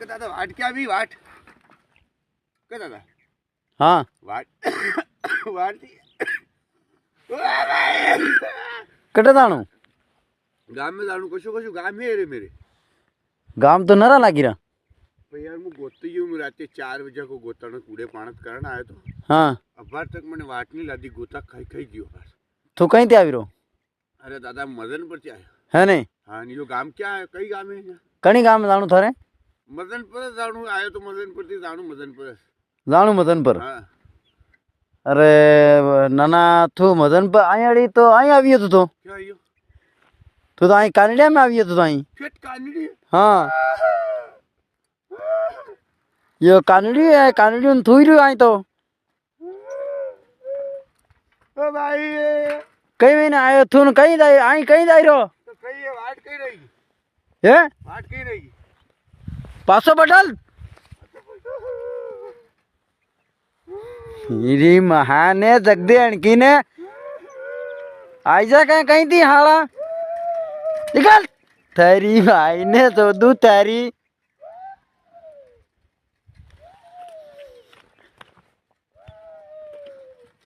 दादा वाट क्या भी वाट क्या दादा हाँ वाट वाट कटे दाणू गाम में जाणू कशो कशो गाम है रे मेरे गाम तो नरा लागी रहा भाई यार मैं गोती हूँ मैं रात 4 बजे को गोतानो कूड़े पाणत करना आयो तो हाँ अबार तक मैंने वाट नहीं लादी गोता खाई खाई गयो बस तो कहीं ते आवी रो अरे दादा मदन पर आयो है नहीं हाँ यो गाम क्या है कई गाम है यहाँ कणी गाम में जाणू थारे मदन पर जाणू आयो तो मदन पर थी जाणू मदन पर जाणू मदन पर हाँ अरे नाना तू मदन पर आई अड़ी तो आई आवी तो क्या यो तू तो आई कानडिया में आवी तो आई फिट कानड़ी हाँ यो कानडी है कानडी में थूई रही आई तो ओ भाई कई महीने आयो तू न कहीं दाई आई कहीं दाई रो तो कही है वाट कही रहेगी है वाट कही रहेगी पासो बटल हीरी महाने जगदे अणकी ने आई जा कहीं कहीं थी हाला निकल तेरी भाई ने तो दू तेरी